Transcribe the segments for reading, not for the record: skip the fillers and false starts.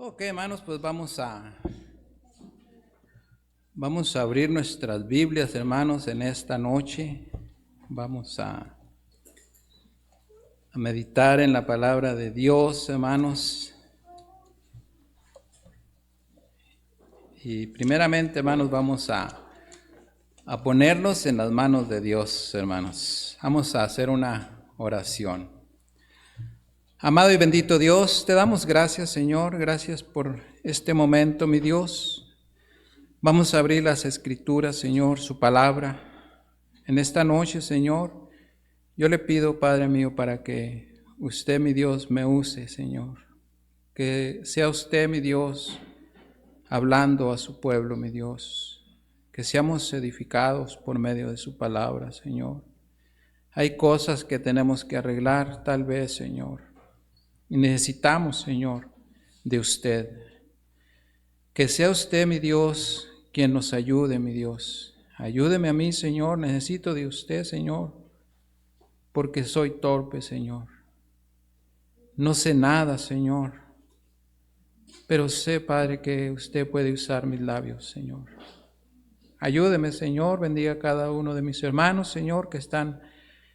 Ok, hermanos, pues vamos a abrir nuestras Biblias, hermanos, en esta noche. Vamos a meditar en la palabra de Dios, hermanos. Y primeramente, hermanos, vamos a ponernos en las manos de Dios, hermanos. Vamos a hacer una oración. Amado y bendito Dios, te damos gracias, Señor. Gracias por este momento, mi Dios. Vamos a abrir las Escrituras, Señor, su palabra. En esta noche, Señor, yo le pido, Padre mío, para que usted, mi Dios, me use, Señor. Que sea usted, mi Dios, hablando a su pueblo, mi Dios. Que seamos edificados por medio de su palabra, Señor. Hay cosas que tenemos que arreglar, tal vez, Señor. Y necesitamos, Señor, de usted. Que sea usted, mi Dios, quien nos ayude, mi Dios. Ayúdeme a mí, Señor. Necesito de usted, Señor, porque soy torpe, Señor. No sé nada, Señor, pero sé, Padre, que usted puede usar mis labios, Señor. Ayúdeme, Señor. Bendiga a cada uno de mis hermanos, Señor, que están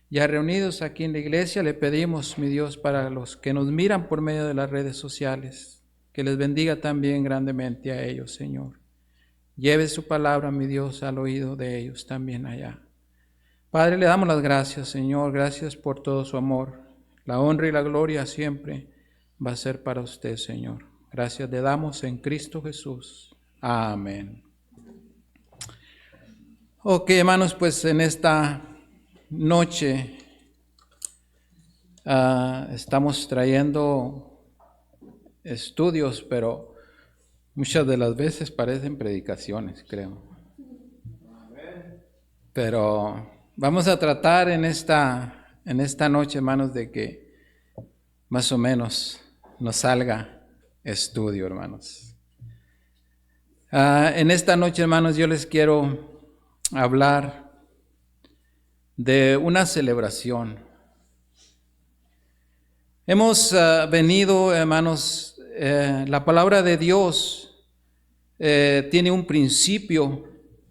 ya reunidos aquí en la iglesia. Le pedimos, mi Dios, para los que nos miran por medio de las redes sociales, que les bendiga también grandemente a ellos, Señor. Lleve su palabra, mi Dios, al oído de ellos también allá. Padre, le damos las gracias, Señor. Gracias por todo su amor. La honra y la gloria siempre va a ser para usted, Señor. Gracias le damos en Cristo Jesús. Amén. Ok, hermanos, pues en esta noche estamos trayendo estudios, pero muchas de las veces parecen predicaciones, creo. Pero vamos a tratar en esta noche, hermanos, de que más o menos nos salga estudio, hermanos. En esta noche, hermanos, yo les quiero hablar de una celebración. Hemos venido, hermanos, la palabra de Dios tiene un principio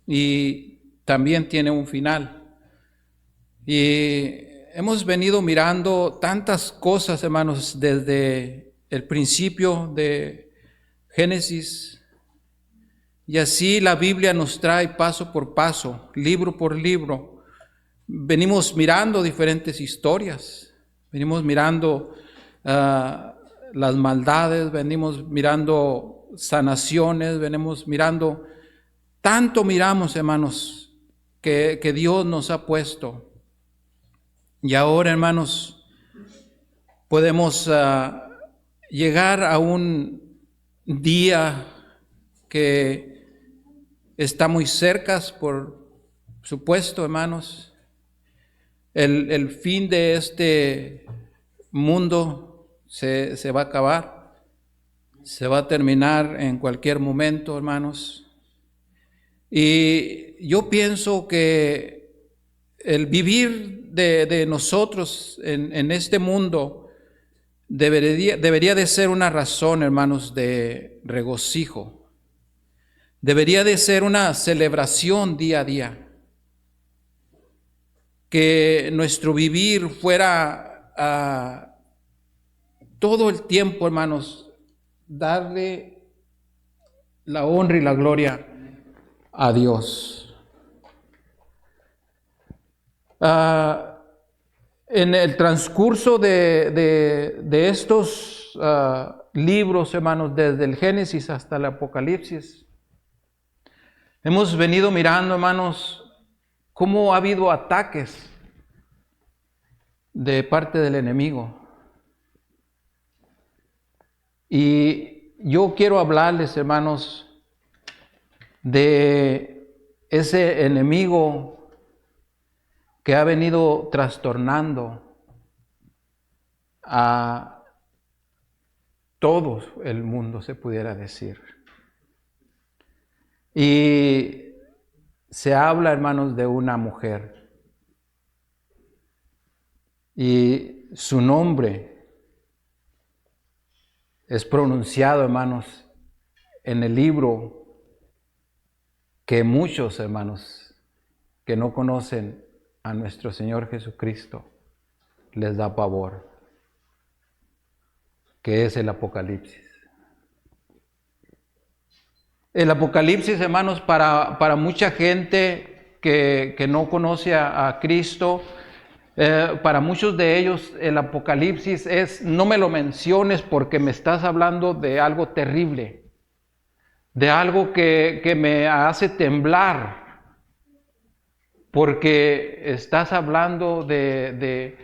y también tiene un final. Y hemos venido mirando tantas cosas, hermanos, desde el principio de Génesis. Y así la Biblia nos trae paso por paso, libro por libro. Venimos mirando diferentes historias, venimos mirando las maldades, venimos mirando sanaciones, venimos mirando, tanto miramos, hermanos, que Dios nos ha puesto. Y ahora, hermanos, podemos llegar a un día que está muy cerca, por supuesto, hermanos. El fin de este mundo se va a acabar, se va a terminar en cualquier momento, hermanos. Y yo pienso que el vivir de nosotros en este mundo debería de ser una razón, hermanos, de regocijo. Debería de ser una celebración día a día. Que nuestro vivir fuera todo el tiempo, hermanos, darle la honra y la gloria a Dios. En el transcurso de estos libros, hermanos, desde el Génesis hasta el Apocalipsis, hemos venido mirando, hermanos, cómo ha habido ataques de parte del enemigo. Y yo quiero hablarles, hermanos, de ese enemigo que ha venido trastornando a todo el mundo, se pudiera decir. Y se habla, hermanos, de una mujer. Y su nombre es pronunciado, hermanos, en el libro que muchos, hermanos, que no conocen a nuestro Señor Jesucristo, les da pavor, que es el Apocalipsis. El Apocalipsis, hermanos, para mucha gente que no conoce a Cristo, para muchos de ellos el Apocalipsis es, no me lo menciones porque me estás hablando de algo terrible, de algo que me hace temblar, porque estás hablando de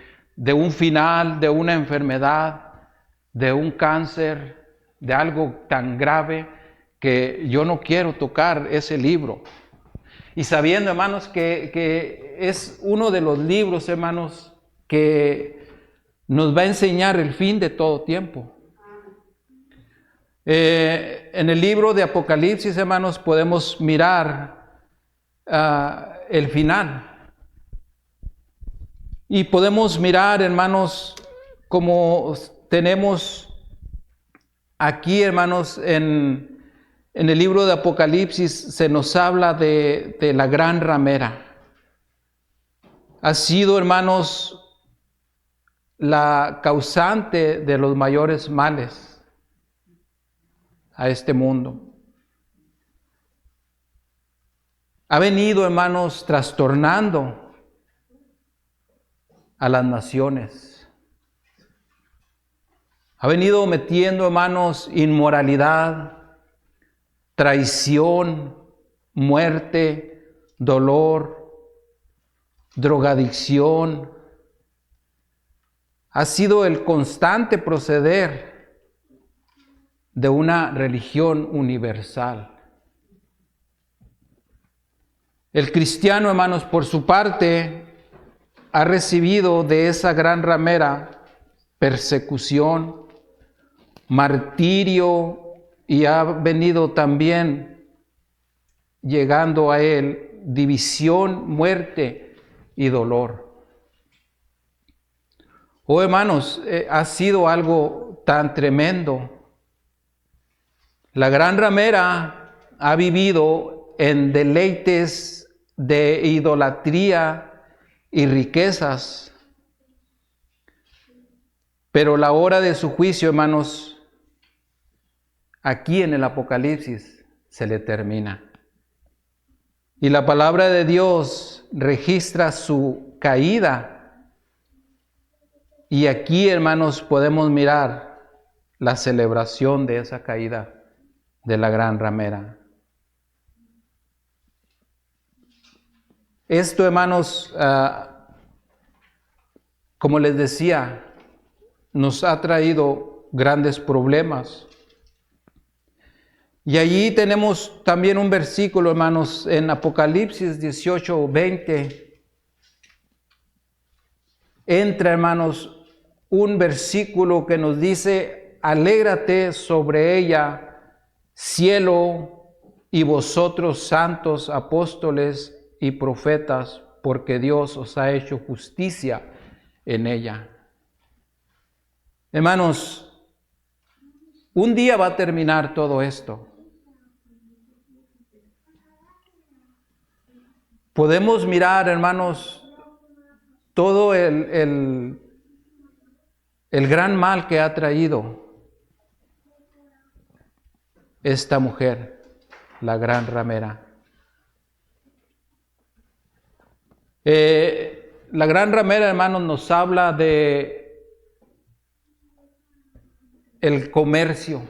un final, de una enfermedad, de un cáncer, de algo tan grave que yo no quiero tocar ese libro. Y sabiendo, hermanos, que es uno de los libros, hermanos, que nos va a enseñar el fin de todo tiempo. En el libro de Apocalipsis, hermanos, podemos mirar el final. Y podemos mirar, hermanos, como tenemos aquí, hermanos, en el libro de Apocalipsis se nos habla de la gran ramera. Ha sido, hermanos, la causante de los mayores males a este mundo. Ha venido, hermanos, trastornando a las naciones. Ha venido metiendo, hermanos, inmoralidad, traición, muerte, dolor, drogadicción. Ha sido el constante proceder de una religión universal. El cristiano, hermanos, por su parte, ha recibido de esa gran ramera persecución, martirio, y ha venido también llegando a él división, muerte y dolor. Oh, hermanos, ha sido algo tan tremendo. La gran ramera ha vivido en deleites de idolatría y riquezas, pero la hora de su juicio, hermanos, aquí en el Apocalipsis se le termina. Y la palabra de Dios registra su caída. Y aquí, hermanos, podemos mirar la celebración de esa caída de la gran ramera. Esto, hermanos, como les decía, nos ha traído grandes problemas. Y allí tenemos también un versículo, hermanos, en Apocalipsis 18:20. Entra, hermanos, un versículo que nos dice: alégrate sobre ella, cielo, y vosotros santos apóstoles y profetas, porque Dios os ha hecho justicia en ella. Hermanos, un día va a terminar todo esto. Podemos mirar, hermanos, todo el gran mal que ha traído esta mujer, la gran ramera. La gran ramera, hermanos, nos habla de el comercio.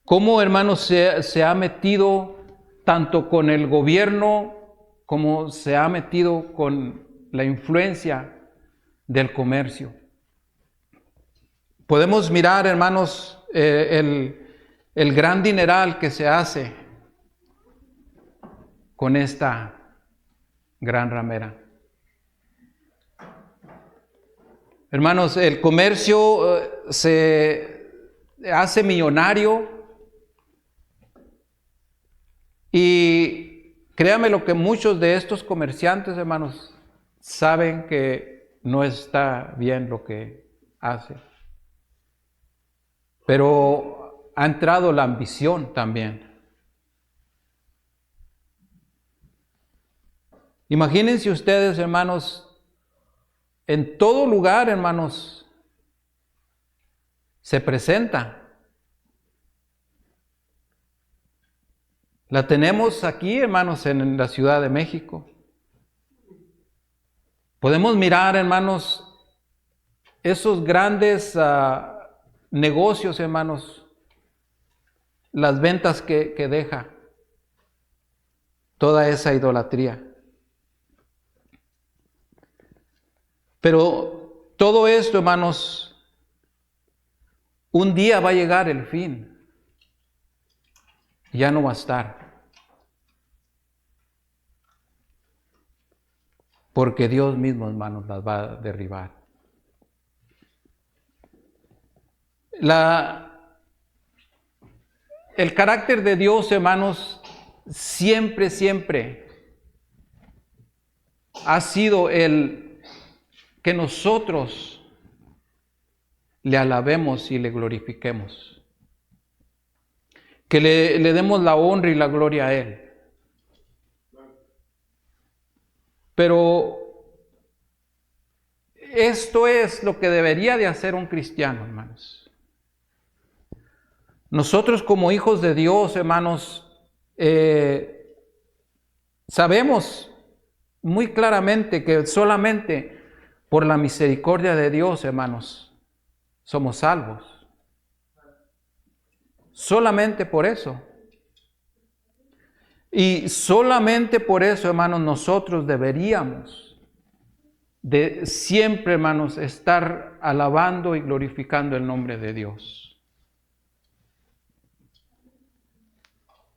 Cómo, hermanos, se ha metido tanto con el gobierno como se ha metido con la influencia del comercio. Podemos mirar, hermanos, el gran dineral que se hace con esta gran ramera. Hermanos, el comercio se hace millonario. Y créame lo que muchos de estos comerciantes, hermanos, saben que no está bien lo que hace. Pero ha entrado la ambición también. Imagínense ustedes, hermanos, en todo lugar, hermanos, se presenta. La tenemos aquí, hermanos, en la Ciudad de México. Podemos mirar, hermanos, esos grandes negocios, hermanos, las ventas que deja toda esa idolatría. Pero todo esto, hermanos, un día va a llegar el fin. Ya no va a estar. Porque Dios mismo, hermanos, las va a derribar. El carácter de Dios, hermanos, siempre ha sido el que nosotros le alabemos y le glorifiquemos. Que le demos la honra y la gloria a Él. Pero esto es lo que debería de hacer un cristiano, hermanos. Nosotros como hijos de Dios, hermanos, sabemos muy claramente que solamente por la misericordia de Dios, hermanos, somos salvos. Solamente por eso. Y solamente por eso, hermanos, nosotros deberíamos de siempre, hermanos, estar alabando y glorificando el nombre de Dios.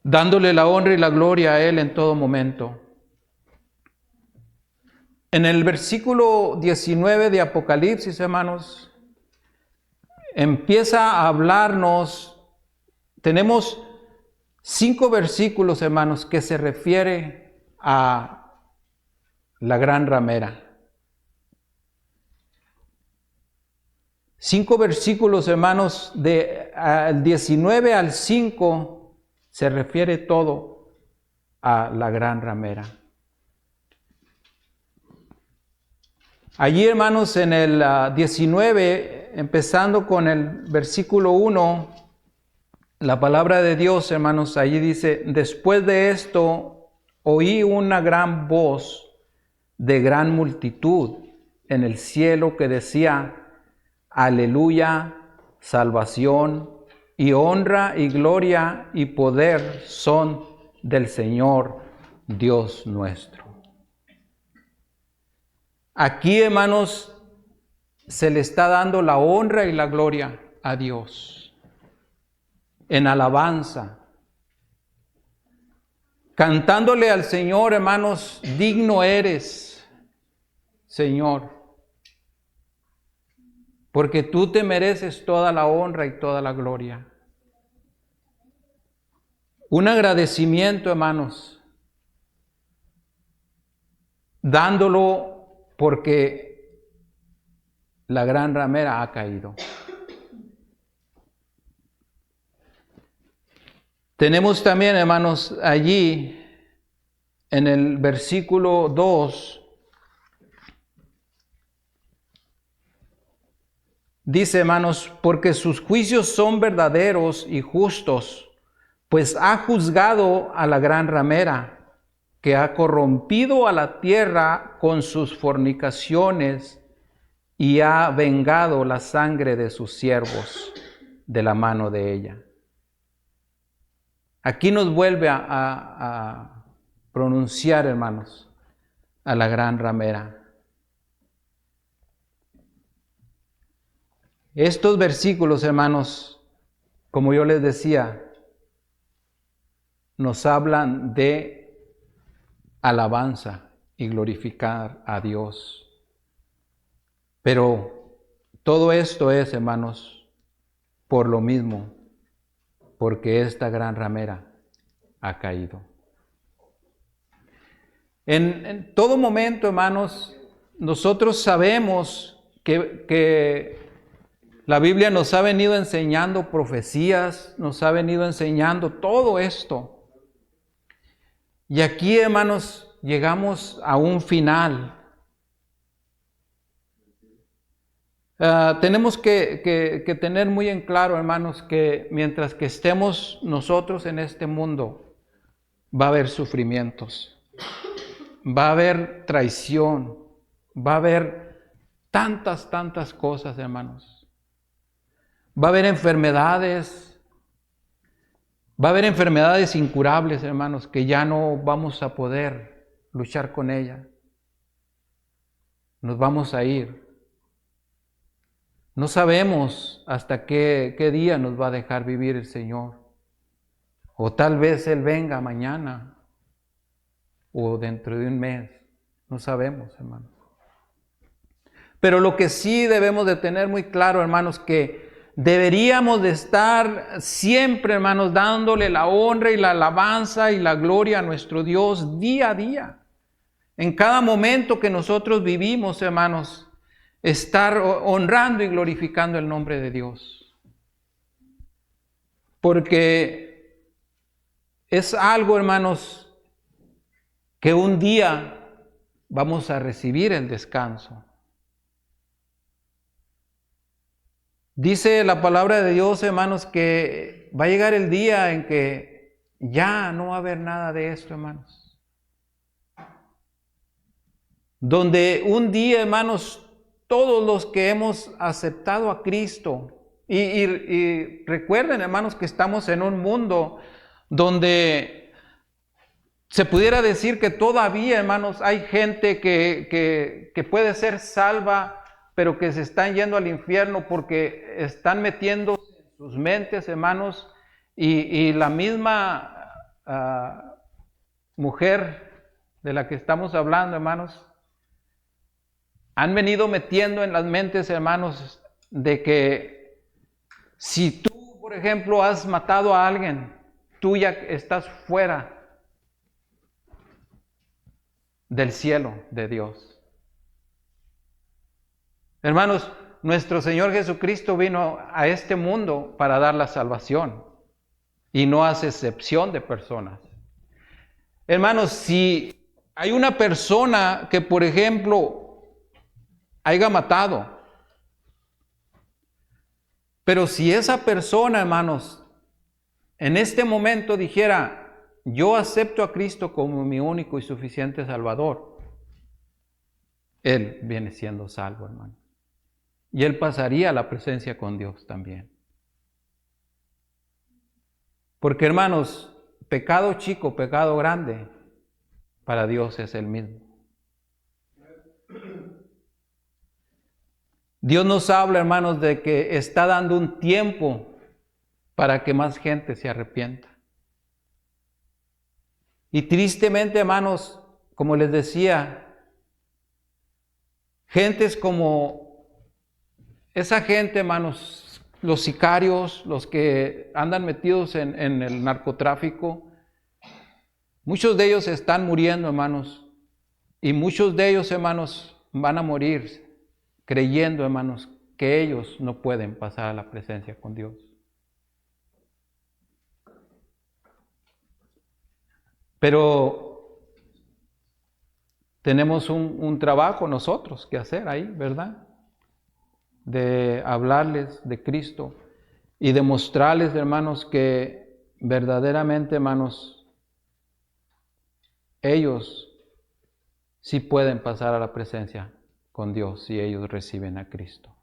Dándole la honra y la gloria a Él en todo momento. En el versículo 19 de Apocalipsis, hermanos, empieza a hablarnos, tenemos 5 versículos, hermanos, que se refiere a la gran ramera. 5 versículos, hermanos, del 19 al 5, se refiere todo a la gran ramera. Allí, hermanos, en el 19, empezando con el versículo 1, la palabra de Dios, hermanos, allí dice: después de esto oí una gran voz de gran multitud en el cielo que decía: aleluya, salvación y honra y gloria y poder son del Señor Dios nuestro. Aquí, hermanos, se le está dando la honra y la gloria a Dios en alabanza, cantándole al Señor, hermanos: digno eres, Señor, porque tú te mereces toda la honra y toda la gloria. Un agradecimiento, hermanos, dándolo porque la gran ramera ha caído. Tenemos también, hermanos, allí en el versículo 2, dice, hermanos: porque sus juicios son verdaderos y justos, pues ha juzgado a la gran ramera, que ha corrompido a la tierra con sus fornicaciones y ha vengado la sangre de sus siervos de la mano de ella. Aquí nos vuelve a pronunciar, hermanos, a la gran ramera. Estos versículos, hermanos, como yo les decía, nos hablan de alabanza y glorificar a Dios. Pero todo esto es, hermanos, por lo mismo, porque esta gran ramera ha caído. En todo momento, hermanos, nosotros sabemos que La Biblia nos ha venido enseñando profecías, nos ha venido enseñando todo esto. Y aquí, hermanos, llegamos a un final. Tenemos que tener muy en claro, hermanos, que mientras que estemos nosotros en este mundo, va a haber sufrimientos, va a haber traición, va a haber tantas cosas, hermanos. Va a haber enfermedades, incurables, hermanos, que ya no vamos a poder luchar con ellas. Nos vamos a ir. No sabemos hasta qué día nos va a dejar vivir el Señor. O tal vez Él venga mañana o dentro de un mes. No sabemos, hermanos. Pero lo que sí debemos de tener muy claro, hermanos, que deberíamos de estar siempre, hermanos, dándole la honra y la alabanza y la gloria a nuestro Dios día a día. En cada momento que nosotros vivimos, hermanos, estar honrando y glorificando el nombre de Dios. Porque es algo, hermanos, que un día vamos a recibir el descanso. Dice la palabra de Dios, hermanos, que va a llegar el día en que ya no va a haber nada de esto, hermanos. Donde un día, hermanos, todos los que hemos aceptado a Cristo, y recuerden, hermanos, que estamos en un mundo donde se pudiera decir que todavía, hermanos, hay gente que puede ser salva, pero que se están yendo al infierno porque están metiendo en sus mentes, hermanos, y la misma mujer de la que estamos hablando, hermanos, han venido metiendo en las mentes, hermanos, de que si tú, por ejemplo, has matado a alguien, tú ya estás fuera del cielo de Dios. Hermanos, nuestro Señor Jesucristo vino a este mundo para dar la salvación y no hace excepción de personas. Hermanos, si hay una persona que, por ejemplo, haya matado, pero si esa persona, hermanos, en este momento dijera, yo acepto a Cristo como mi único y suficiente Salvador, él viene siendo salvo, hermano. Y él pasaría a la presencia con Dios también. Porque, hermanos, pecado chico, pecado grande, para Dios es el mismo. Dios nos habla, hermanos, de que está dando un tiempo para que más gente se arrepienta. Y tristemente, hermanos, como les decía, gentes como esa gente, hermanos, los sicarios, los que andan metidos en el narcotráfico, muchos de ellos están muriendo, hermanos, y muchos de ellos, hermanos, van a morir creyendo, hermanos, que ellos no pueden pasar a la presencia con Dios. Pero tenemos un trabajo nosotros que hacer ahí, ¿verdad? De hablarles de Cristo y demostrarles, hermanos, que verdaderamente, hermanos, ellos sí pueden pasar a la presencia con Dios si ellos reciben a Cristo.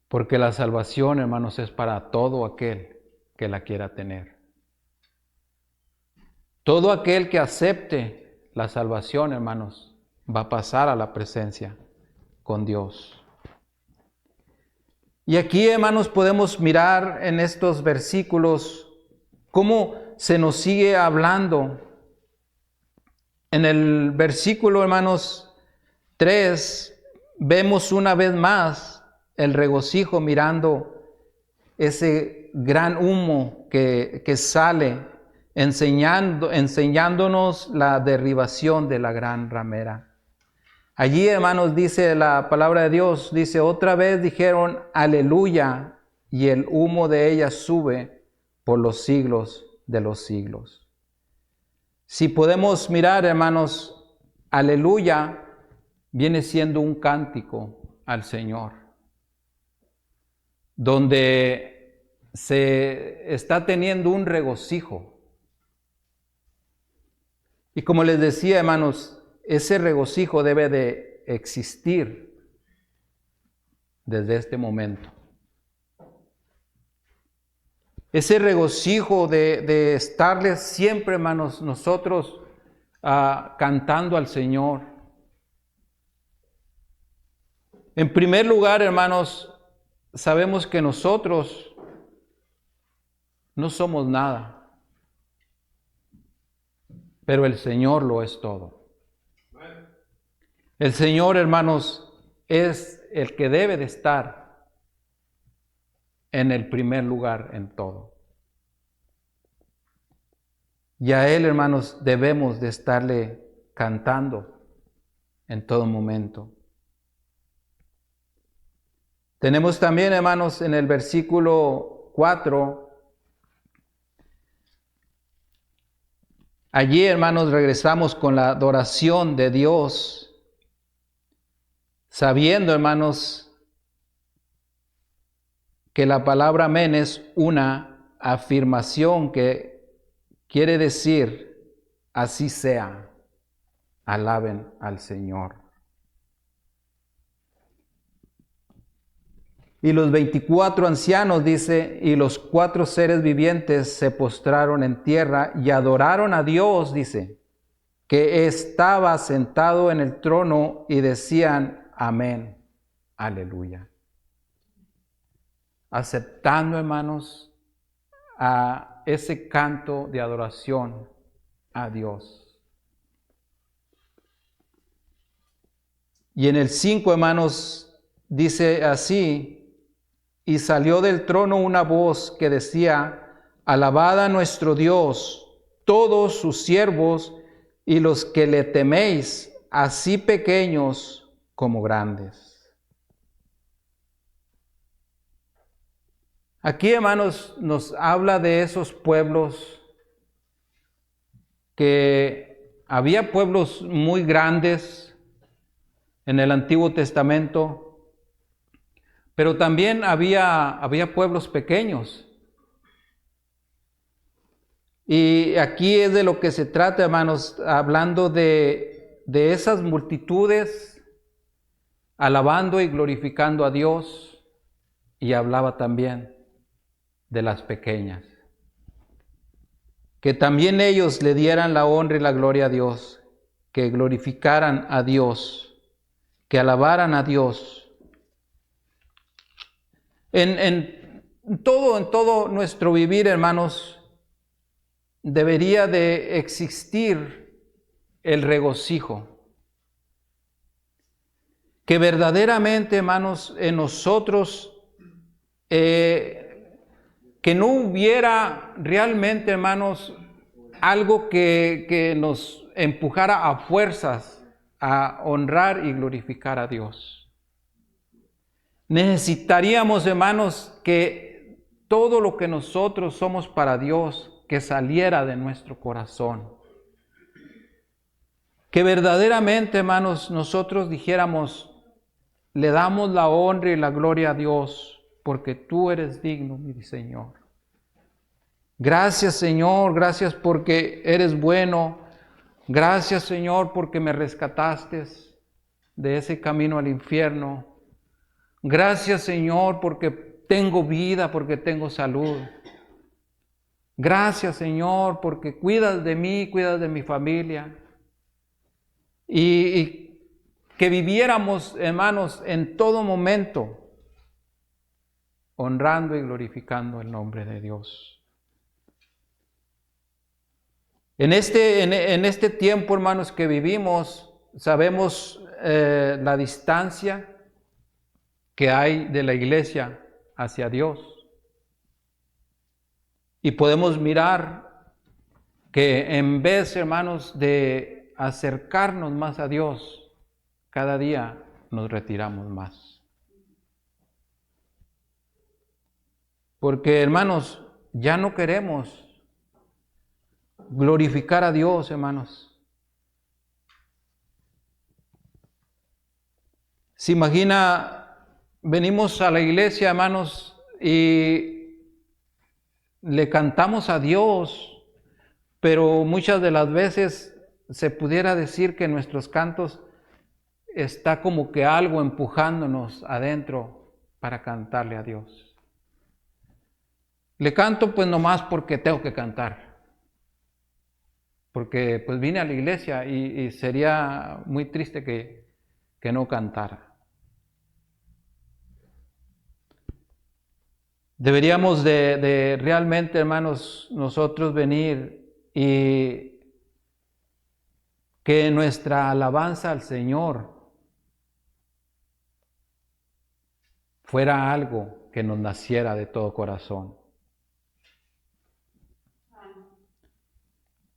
Porque la salvación, hermanos, es para todo aquel que la quiera tener. Todo aquel que acepte la salvación, hermanos, va a pasar a la presencia con Dios. Y aquí, hermanos, podemos mirar en estos versículos cómo se nos sigue hablando. En el versículo, hermanos, 3, vemos una vez más el regocijo mirando ese gran humo que sale, enseñándonos la derribación de la gran ramera. Allí, hermanos, dice la palabra de Dios, dice, otra vez dijeron, aleluya, y el humo de ella sube por los siglos de los siglos. Si podemos mirar, hermanos, aleluya viene siendo un cántico al Señor, donde se está teniendo un regocijo. Y como les decía, hermanos, ese regocijo debe de existir desde este momento. Ese regocijo de estarles siempre, hermanos, nosotros cantando al Señor. En primer lugar, hermanos, sabemos que nosotros no somos nada, pero el Señor lo es todo. El Señor, hermanos, es el que debe de estar en el primer lugar en todo. Y a Él, hermanos, debemos de estarle cantando en todo momento. Tenemos también, hermanos, en el versículo 4, allí, hermanos, regresamos con la adoración de Dios, sabiendo, hermanos, que la palabra amén es una afirmación que quiere decir, así sea, alaben al Señor. Y los 24 ancianos, dice, y los 4 seres vivientes se postraron en tierra y adoraron a Dios, dice, que estaba sentado en el trono y decían, amén, aleluya. Aceptando, hermanos, a ese canto de adoración a Dios. Y en el 5, hermanos, dice así, y salió del trono una voz que decía, alabad a nuestro Dios, todos sus siervos y los que le teméis, así pequeños como grandes. Aquí, hermanos, nos habla de esos pueblos que había pueblos muy grandes en el Antiguo Testamento, pero también había pueblos pequeños. Y aquí es de lo que se trata, hermanos, hablando de esas multitudes, alabando y glorificando a Dios, y hablaba también de las pequeñas. Que también ellos le dieran la honra y la gloria a Dios, que glorificaran a Dios, que alabaran a Dios. En todo nuestro vivir, hermanos, debería de existir el regocijo. Que verdaderamente, hermanos, en nosotros, que no hubiera realmente, hermanos, algo que nos empujara a fuerzas a honrar y glorificar a Dios. Necesitaríamos, hermanos, que todo lo que nosotros somos para Dios, que saliera de nuestro corazón. Que verdaderamente, hermanos, nosotros dijéramos, le damos la honra y la gloria a Dios, porque tú eres digno, mi Señor. Gracias, Señor, gracias porque eres bueno. Gracias, Señor, porque me rescataste de ese camino al infierno. Gracias, Señor, porque tengo vida, porque tengo salud. Gracias, Señor, porque cuidas de mí, cuidas de mi familia. Y que viviéramos, hermanos, en todo momento, honrando y glorificando el nombre de Dios. En este tiempo, hermanos, que vivimos, sabemos la distancia que hay de la iglesia hacia Dios. Y podemos mirar que en vez, hermanos, de acercarnos más a Dios, cada día nos retiramos más. Porque, hermanos, ya no queremos glorificar a Dios, hermanos. Se imagina, venimos a la iglesia, hermanos, y le cantamos a Dios, pero muchas de las veces se pudiera decir que nuestros cantos está como que algo empujándonos adentro para cantarle a Dios. Le canto pues nomás porque tengo que cantar, porque pues vine a la iglesia y sería muy triste que no cantara. Deberíamos de realmente, hermanos, nosotros venir y que nuestra alabanza al Señor fuera algo que nos naciera de todo corazón.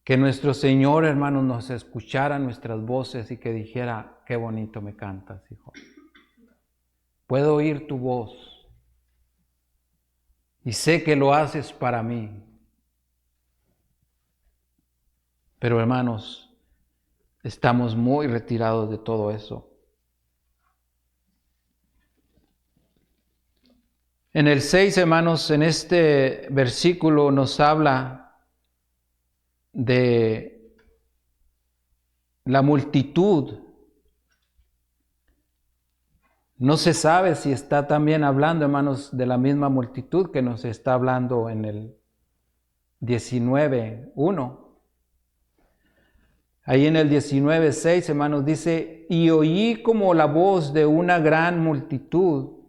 Que nuestro Señor, hermanos, nos escuchara nuestras voces y que dijera, qué bonito me cantas, hijo. Puedo oír tu voz. Y sé que lo haces para mí. Pero hermanos, estamos muy retirados de todo eso. En el 6, hermanos, en este versículo nos habla de la multitud. No se sabe si está también hablando, hermanos, de la misma multitud que nos está hablando en el 19:1. Ahí en el 19:6, hermanos, dice, y oí como la voz de una gran multitud,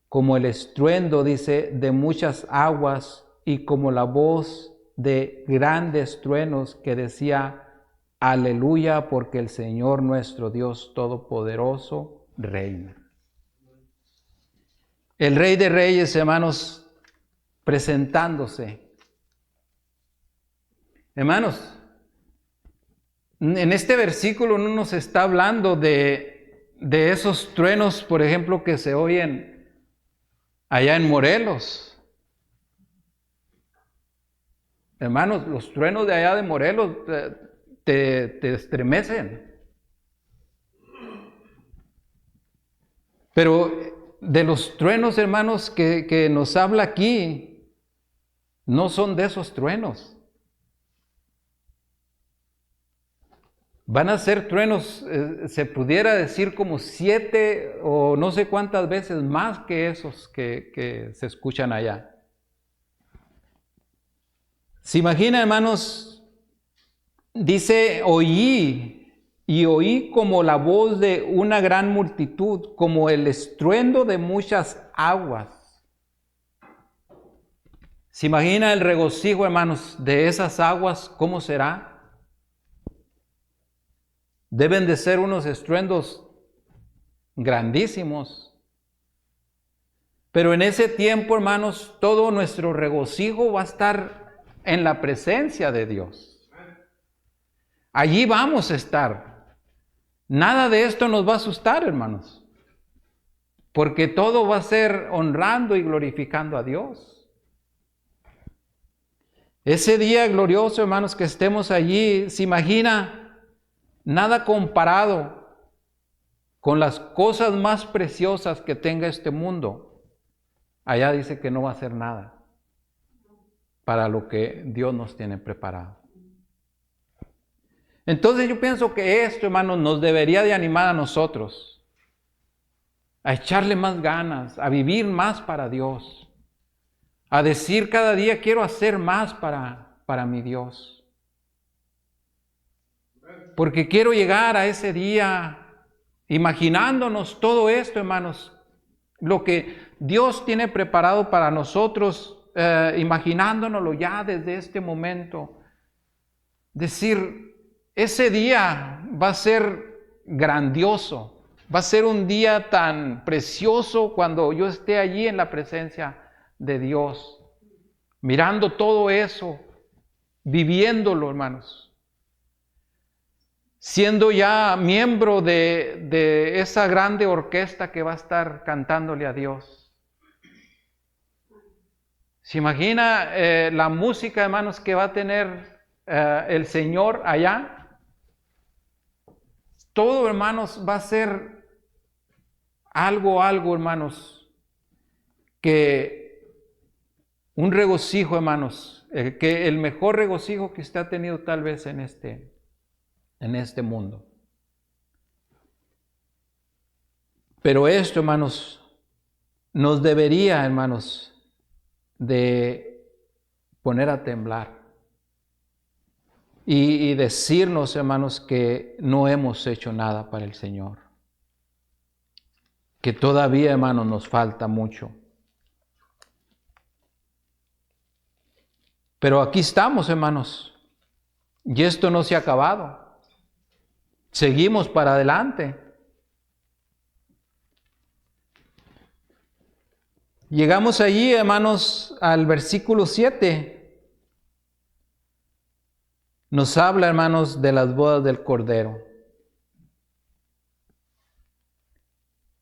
como el estruendo, dice, de muchas aguas, y como la voz de grandes truenos que decía, aleluya, porque el Señor nuestro Dios Todopoderoso reina. El Rey de Reyes, hermanos, presentándose. Hermanos, en este versículo no nos está hablando de esos truenos, por ejemplo, que se oyen allá en Morelos. Hermanos, los truenos de allá de Morelos te estremecen. Pero de los truenos, hermanos, que nos habla aquí, no son de esos truenos. Van a ser truenos, se pudiera decir como 7 o no sé cuántas veces más que esos que se escuchan allá. ¿Se imagina, hermanos? Dice, oí como la voz de una gran multitud, como el estruendo de muchas aguas. ¿Se imagina el regocijo, hermanos, de esas aguas? ¿Cómo será? Deben de ser unos estruendos grandísimos. Pero en ese tiempo, hermanos, todo nuestro regocijo va a estar en la presencia de Dios. Allí vamos a estar. Nada de esto nos va a asustar, hermanos, porque todo va a ser honrando y glorificando a Dios. Ese día glorioso, hermanos, que estemos allí, se imagina, nada comparado con las cosas más preciosas que tenga este mundo. Allá dice que no va a ser nada para lo que Dios nos tiene preparado. Entonces yo pienso que esto, hermanos, nos debería de animar a nosotros a echarle más ganas, a vivir más para Dios, a decir cada día quiero hacer más para mi Dios. Porque quiero llegar a ese día imaginándonos todo esto, hermanos, lo que Dios tiene preparado para nosotros, imaginándonoslo ya desde este momento. Decir, ese día va a ser grandioso, va a ser un día tan precioso cuando yo esté allí en la presencia de Dios, mirando todo eso, viviéndolo, hermanos. siendo ya miembro de esa grande orquesta que va a estar cantándole a Dios. ¿Se imagina la música, hermanos, que va a tener el Señor allá? Todo, hermanos, va a ser algo, hermanos, que un regocijo, hermanos, que el mejor regocijo que usted ha tenido tal vez en este mundo. Pero esto, hermanos, nos debería, hermanos, de poner a temblar y decirnos, hermanos, que no hemos hecho nada para el Señor, que todavía, hermanos, nos falta mucho. Pero aquí estamos, hermanos, y esto no se ha acabado. Seguimos para adelante. Llegamos allí, hermanos, al versículo 7. Nos habla, hermanos, de las bodas del Cordero.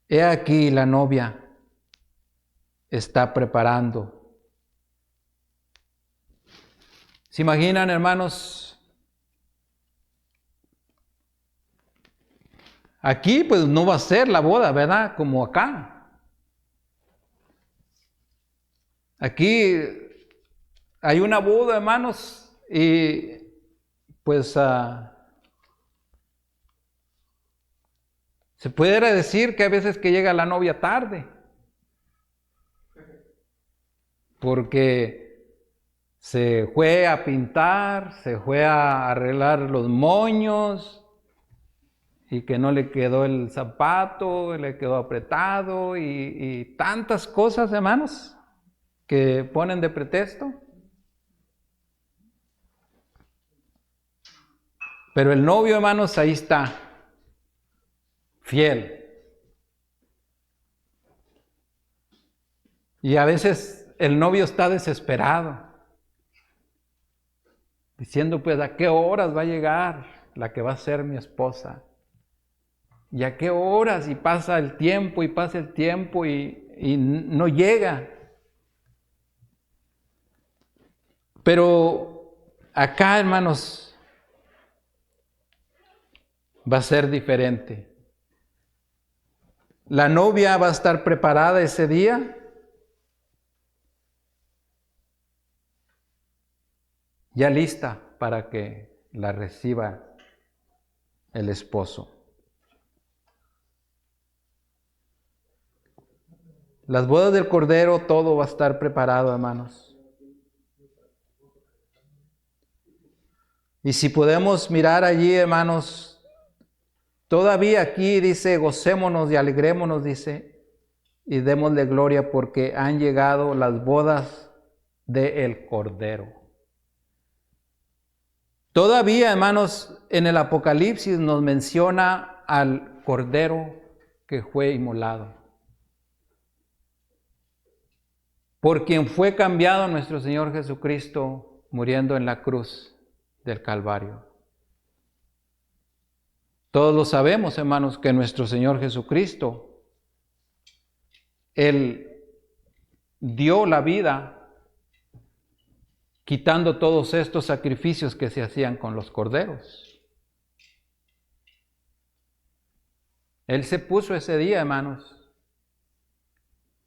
He aquí la novia está preparando. ¿Se imaginan, hermanos? Aquí pues no va a ser la boda, ¿verdad? Como acá. Aquí hay una boda, hermanos, y pues se pudiera decir que a veces que llega la novia tarde, porque se fue a pintar, se fue a arreglar los moños, y que no le quedó el zapato, le quedó apretado, y tantas cosas, hermanos, que ponen de pretexto. Pero el novio, hermanos, ahí está, fiel. Y a veces el novio está desesperado, diciendo, pues, ¿a qué horas va a llegar la que va a ser mi esposa? ¿Y a qué horas? Y pasa el tiempo, y no llega. Pero acá, hermanos, va a ser diferente. La novia va a estar preparada ese día. Ya lista para que la reciba el esposo. Las bodas del Cordero, todo va a estar preparado, hermanos. Y si podemos mirar allí, hermanos, todavía aquí dice, gocémonos y alegrémonos, dice, y démosle gloria porque han llegado las bodas del Cordero. Todavía, hermanos, en el Apocalipsis nos menciona al Cordero que fue inmolado, por quien fue cambiado nuestro Señor Jesucristo muriendo en la cruz del Calvario. Todos lo sabemos, hermanos, que nuestro Señor Jesucristo, Él dio la vida quitando todos estos sacrificios que se hacían con los corderos. Él se puso ese día, hermanos,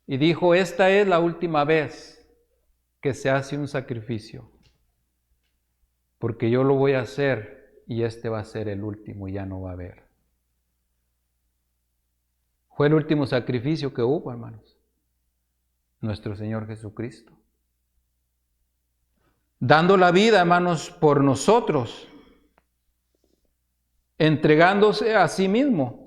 y dijo, esta es la última vez que se hace un sacrificio, porque yo lo voy a hacer y este va a ser el último y ya no va a haber. Fue el último sacrificio que hubo, hermanos, nuestro Señor Jesucristo, dando la vida, hermanos, por nosotros, entregándose a sí mismo.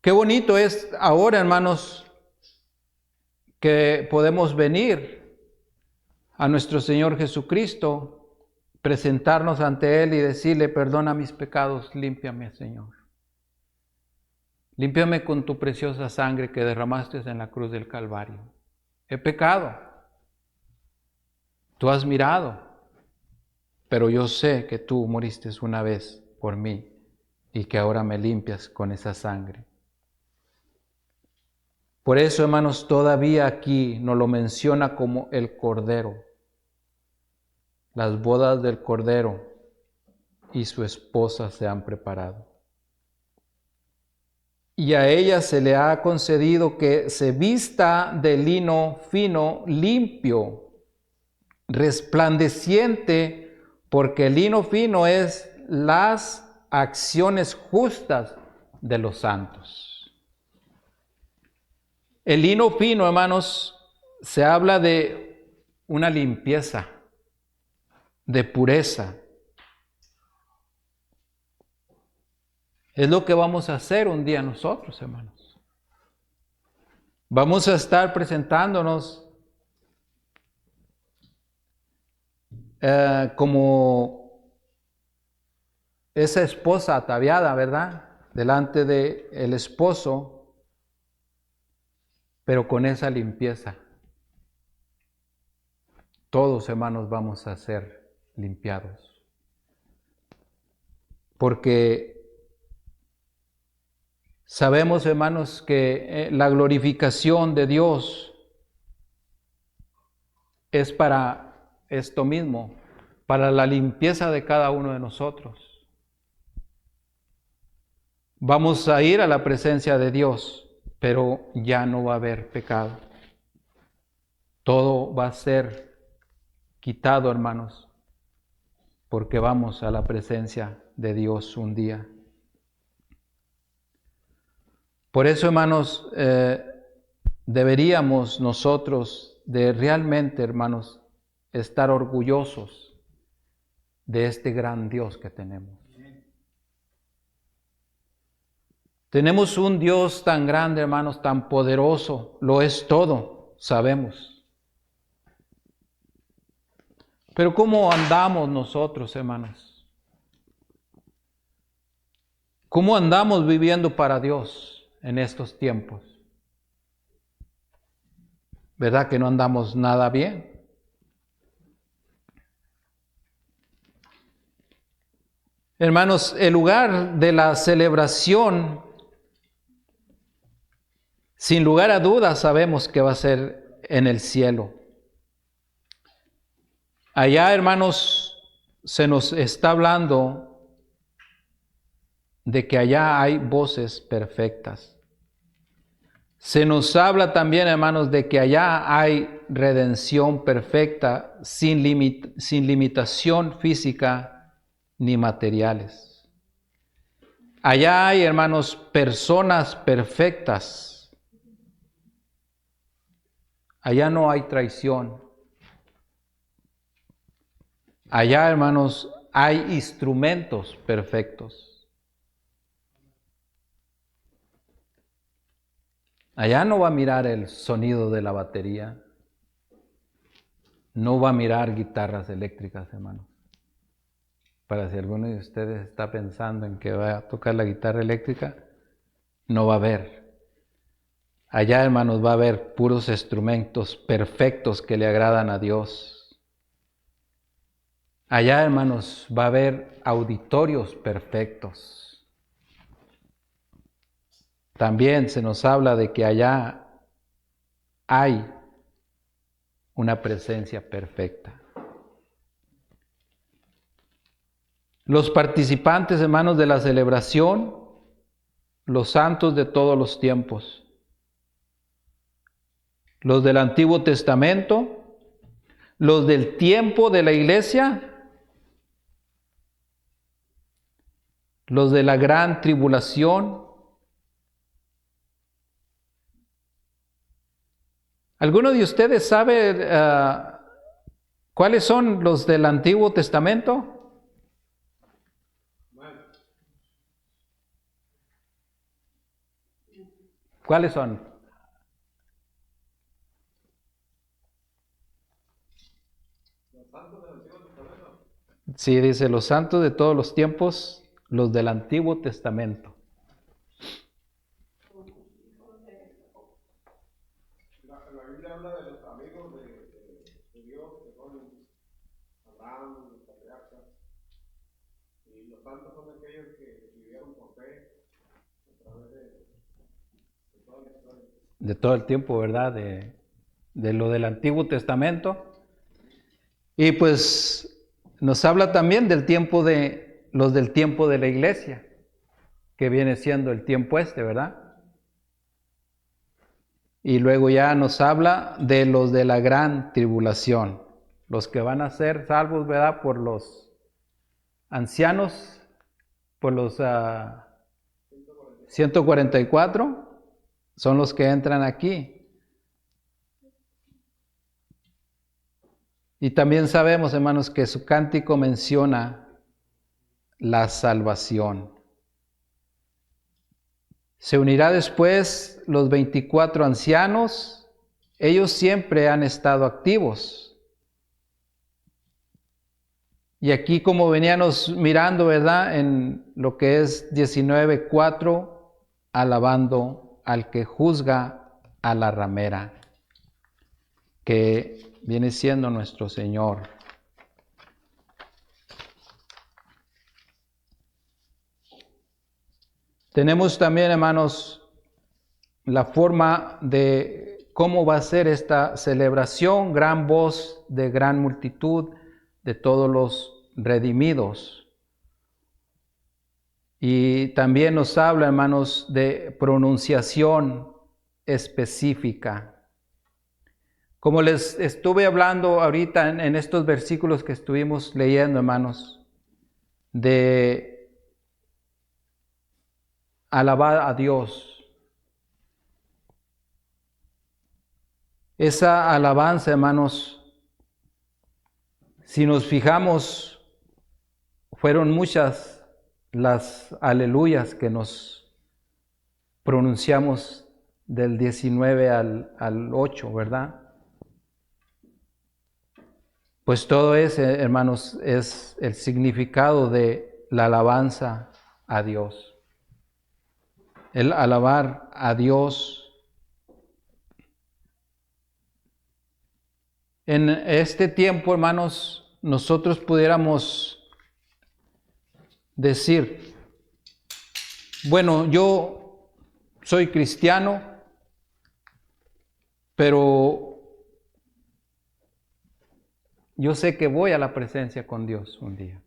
Qué bonito es ahora, hermanos, que podemos venir a nuestro Señor Jesucristo, presentarnos ante Él y decirle, perdona mis pecados, límpiame, Señor. Límpiame con tu preciosa sangre que derramaste en la cruz del Calvario. He pecado. Tú has mirado, pero yo sé que tú moriste una vez por mí y que ahora me limpias con esa sangre. Por eso, hermanos, todavía aquí nos lo menciona como el Cordero. Las bodas del Cordero y su esposa se han preparado. Y a ella se le ha concedido que se vista de lino fino, limpio, resplandeciente, porque el lino fino es las acciones justas de los santos. El lino fino, hermanos, se habla de una limpieza, de pureza. Es lo que vamos a hacer un día nosotros, hermanos. Vamos a estar presentándonos como esa esposa ataviada, ¿verdad? Delante del esposo, pero con esa limpieza. Todos, hermanos, vamos a ser limpiados. Porque sabemos, hermanos, que la glorificación de Dios es para esto mismo, para la limpieza de cada uno de nosotros. Vamos a ir a la presencia de Dios, pero ya no va a haber pecado. Todo va a ser quitado, hermanos, porque vamos a la presencia de Dios un día. Por eso, hermanos, deberíamos nosotros de realmente, hermanos, estar orgullosos de este gran Dios que tenemos. Tenemos un Dios tan grande, hermanos, tan poderoso, lo es todo, sabemos. Pero ¿cómo andamos nosotros, hermanos? ¿Cómo andamos viviendo para Dios en estos tiempos? ¿Verdad que no andamos nada bien? Hermanos, el lugar de la celebración, sin lugar a dudas, sabemos que va a ser en el cielo. Allá, hermanos, se nos está hablando de que allá hay voces perfectas. Se nos habla también, hermanos, de que allá hay redención perfecta, sin limitación física ni materiales. Allá hay, hermanos, personas perfectas. Allá no hay traición. Allá, hermanos, hay instrumentos perfectos. Allá no va a mirar el sonido de la batería. No va a mirar guitarras eléctricas, hermanos. Para si alguno de ustedes está pensando en que va a tocar la guitarra eléctrica, no va a haber. Allá, hermanos, va a haber puros instrumentos perfectos que le agradan a Dios. Allá, hermanos, va a haber auditorios perfectos. También se nos habla de que allá hay una presencia perfecta. Los participantes, hermanos, de la celebración, los santos de todos los tiempos, los del Antiguo Testamento, los del tiempo de la iglesia, los de la gran tribulación. ¿Alguno de ustedes sabe cuáles son los del Antiguo Testamento? ¿Cuáles son? Sí, dice los santos de todos los tiempos, los del Antiguo Testamento. La Biblia habla de los amigos de Dios, que son Abraham, los patriarcas, y los santos son aquellos que vivieron por fe a través de toda la historia. De todo el tiempo, ¿verdad? De lo del Antiguo Testamento. Y pues nos habla también del tiempo de los del tiempo de la iglesia, que viene siendo el tiempo ¿verdad? Y luego ya nos habla de los de la gran tribulación, los que van a ser salvos, ¿verdad? Por los ancianos, por los 144, son los que entran aquí. Y también sabemos, hermanos, que su cántico menciona la salvación. Se unirá después los 24 ancianos, ellos siempre han estado activos. Y aquí como veníamos mirando, ¿verdad? En lo que es 19:4, alabando al que juzga a la ramera, que viene siendo nuestro Señor. Tenemos también, hermanos, la forma de cómo va a ser esta celebración, gran voz de gran multitud de todos los redimidos. Y también nos habla, hermanos, de pronunciación específica. Como les estuve hablando ahorita en estos versículos que estuvimos leyendo, hermanos, de alabar a Dios. Esa alabanza, hermanos, si nos fijamos, fueron muchas las aleluyas que nos pronunciamos del 19 al 8, ¿verdad? Pues todo ese, hermanos, es el significado de la alabanza a Dios. El alabar a Dios. En este tiempo, hermanos, nosotros pudiéramos decir, bueno, yo soy cristiano, pero yo sé que voy a la presencia con Dios un día.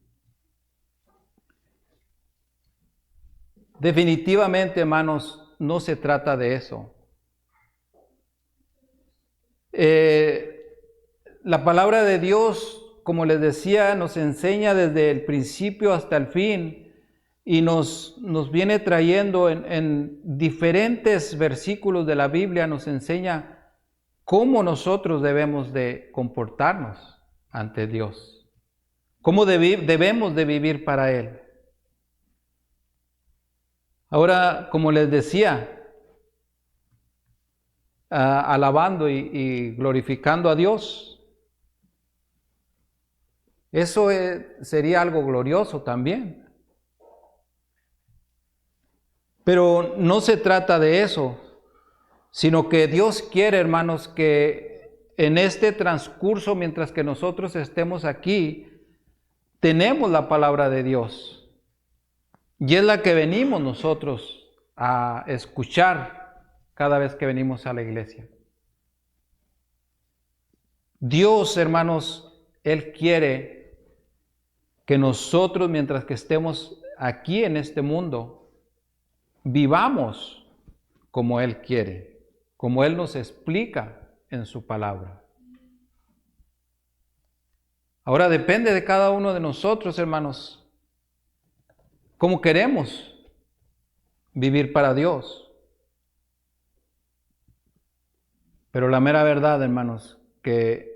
Definitivamente, hermanos, no se trata de eso. La palabra de Dios, como les decía, nos enseña desde el principio hasta el fin y nos viene trayendo en diferentes versículos de la Biblia, nos enseña cómo nosotros debemos de comportarnos ante Dios, cómo debemos de vivir para Él. Ahora, como les decía, alabando y glorificando a Dios, eso sería algo glorioso también. Pero no se trata de eso, sino que Dios quiere, hermanos, que en este transcurso, mientras que nosotros estemos aquí, tenemos la palabra de Dios. Y es la que venimos nosotros a escuchar cada vez que venimos a la iglesia. Dios, hermanos, Él quiere que nosotros, mientras que estemos aquí en este mundo, vivamos como Él quiere, como Él nos explica en su palabra. Ahora depende de cada uno de nosotros, hermanos, cómo queremos vivir para Dios. Pero la mera verdad, hermanos, que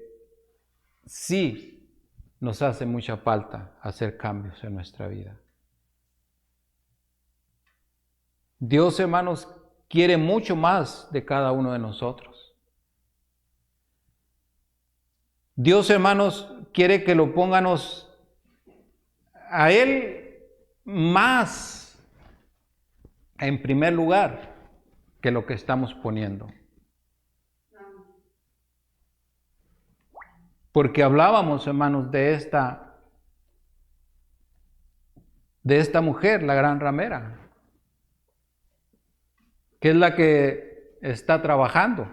sí nos hace mucha falta hacer cambios en nuestra vida. Dios, hermanos, quiere mucho más de cada uno de nosotros. Dios, hermanos, quiere que lo pónganos a Él más en primer lugar que lo que estamos poniendo. Porque hablábamos, hermanos, de esta mujer, la gran ramera, que es la que está trabajando,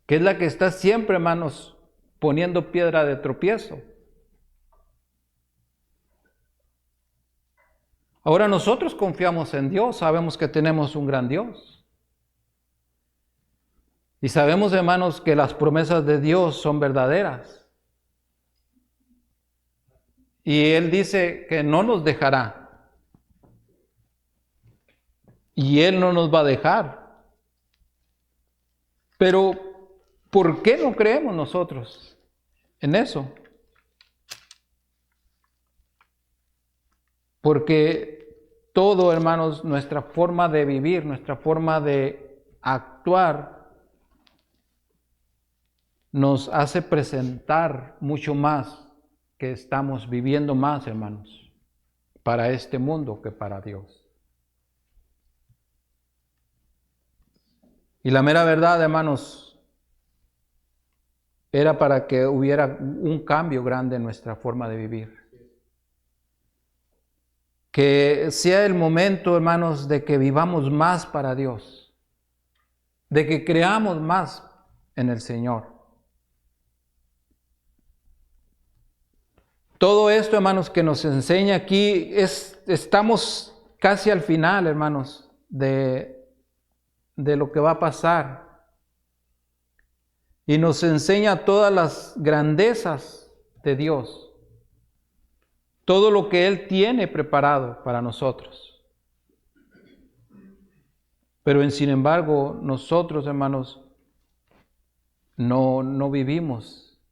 que es la que está siempre, hermanos, poniendo piedra de tropiezo. Ahora nosotros confiamos en Dios, sabemos que tenemos un gran Dios. Y sabemos, hermanos, que las promesas de Dios son verdaderas. Y Él dice que no nos dejará. Y Él no nos va a dejar. Pero, ¿por qué no creemos nosotros en eso? Porque todo, hermanos, nuestra forma de vivir, nuestra forma de actuar, nos hace presentar mucho más que estamos viviendo más, hermanos, para este mundo que para Dios. Y la mera verdad, hermanos, era para que hubiera un cambio grande en nuestra forma de vivir. Que sea el momento, hermanos, de que vivamos más para Dios, de que creamos más en el Señor. Todo esto, hermanos, que nos enseña aquí, estamos casi al final, hermanos, de lo que va a pasar. Y nos enseña todas las grandezas de Dios. Todo lo que Él tiene preparado para nosotros. Pero sin embargo, nosotros, hermanos, no vivimos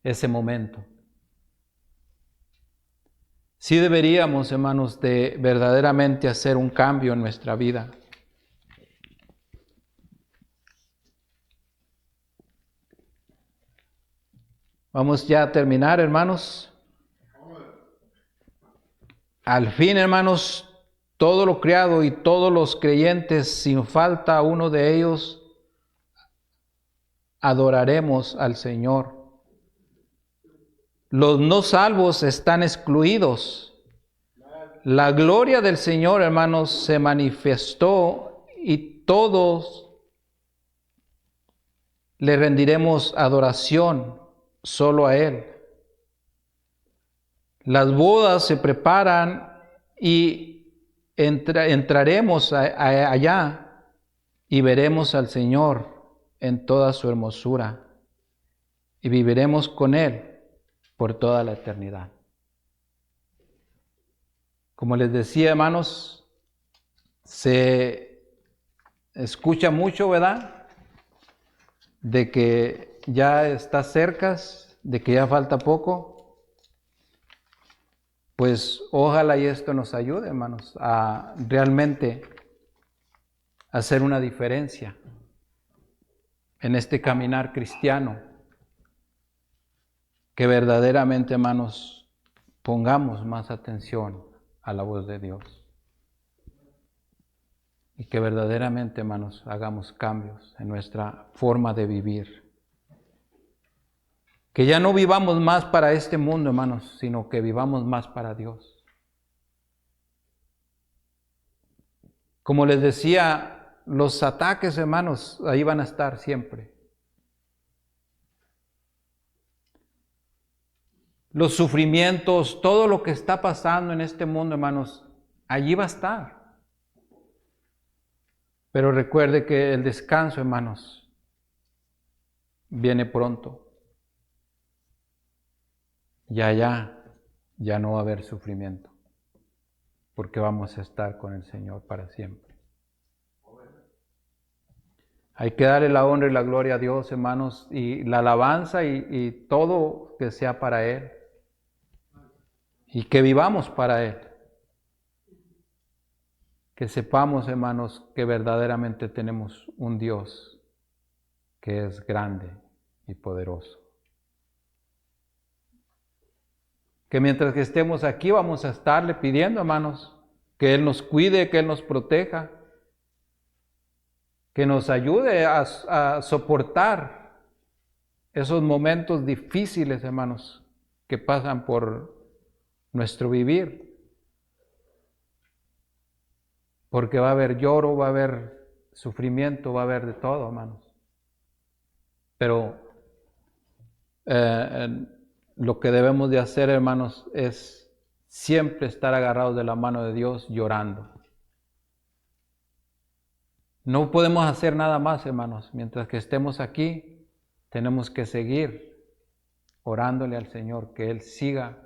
ese momento. Sí deberíamos, hermanos, de verdaderamente hacer un cambio en nuestra vida. Vamos ya a terminar, hermanos. Al fin, hermanos, todo lo criado y todos los creyentes, sin falta uno de ellos, adoraremos al Señor. Los no salvos están excluidos. La gloria del Señor, hermanos, se manifestó y todos le rendiremos adoración solo a Él. Las bodas se preparan y entraremos allá y veremos al Señor en toda su hermosura y viviremos con Él por toda la eternidad. Como les decía, hermanos, se escucha mucho, ¿verdad? De que ya está cerca, de que ya falta poco. Pues ojalá y esto nos ayude, hermanos, a realmente hacer una diferencia en este caminar cristiano. Que verdaderamente, hermanos, pongamos más atención a la voz de Dios. Y que verdaderamente, hermanos, hagamos cambios en nuestra forma de vivir. Que ya no vivamos más para este mundo, hermanos, sino que vivamos más para Dios. Como les decía, los ataques, hermanos, ahí van a estar siempre. Los sufrimientos, todo lo que está pasando en este mundo, hermanos, allí va a estar. Pero recuerde que el descanso, hermanos, viene pronto. Ya no va a haber sufrimiento, porque vamos a estar con el Señor para siempre. Hay que darle la honra y la gloria a Dios, hermanos, y la alabanza y todo que sea para Él. Y que vivamos para Él. Que sepamos, hermanos, que verdaderamente tenemos un Dios que es grande y poderoso. Que mientras que estemos aquí vamos a estarle pidiendo, hermanos, que Él nos cuide, que Él nos proteja, que nos ayude a soportar esos momentos difíciles, hermanos, que pasan por nuestro vivir. Porque va a haber lloro, va a haber sufrimiento, va a haber de todo, hermanos. Pero lo que debemos de hacer, hermanos, es siempre estar agarrados de la mano de Dios llorando. No podemos hacer nada más, hermanos. Mientras que estemos aquí, tenemos que seguir orándole al Señor, que Él siga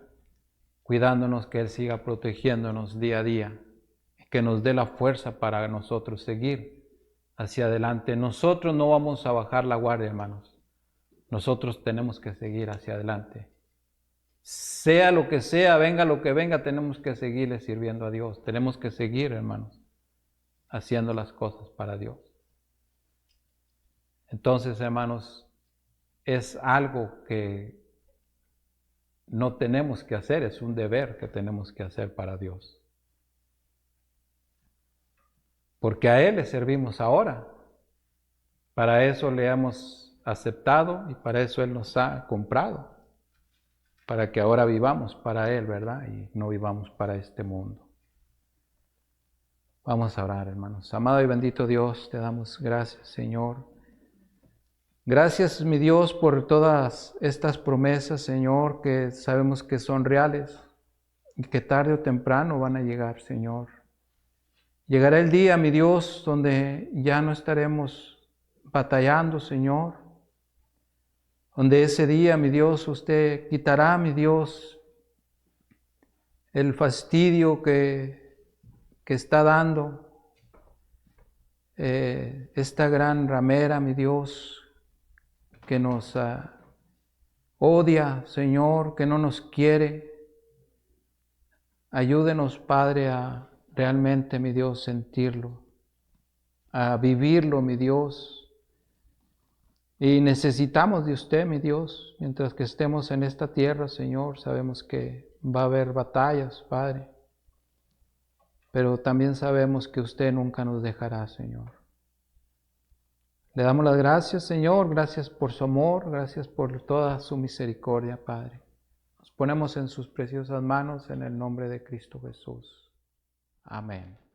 cuidándonos, que Él siga protegiéndonos día a día, que nos dé la fuerza para nosotros seguir hacia adelante. Nosotros no vamos a bajar la guardia, hermanos. Nosotros tenemos que seguir hacia adelante. Sea lo que sea, venga lo que venga, tenemos que seguirle sirviendo a Dios. Tenemos que seguir, hermanos, haciendo las cosas para Dios. Entonces, hermanos, es algo que no tenemos que hacer, es un deber que tenemos que hacer para Dios. Porque a Él le servimos ahora. Para eso le hemos aceptado y para eso Él nos ha comprado. Para que ahora vivamos para Él, ¿verdad? Y no vivamos para este mundo. Vamos a orar, hermanos. Amado y bendito Dios, te damos gracias, Señor. Gracias, mi Dios, por todas estas promesas, Señor, que sabemos que son reales y que tarde o temprano van a llegar, Señor. Llegará el día, mi Dios, donde ya no estaremos batallando, Señor. Donde ese día, mi Dios, usted quitará, mi Dios, el fastidio que está dando esta gran ramera, mi Dios, que nos odia, Señor, que no nos quiere. Ayúdenos, Padre, a realmente, mi Dios, sentirlo, a vivirlo, mi Dios. Y necesitamos de usted, mi Dios, mientras que estemos en esta tierra, Señor. Sabemos que va a haber batallas, Padre, pero también sabemos que usted nunca nos dejará, Señor. Le damos las gracias, Señor, gracias por su amor, gracias por toda su misericordia, Padre. Nos ponemos en sus preciosas manos en el nombre de Cristo Jesús. Amén.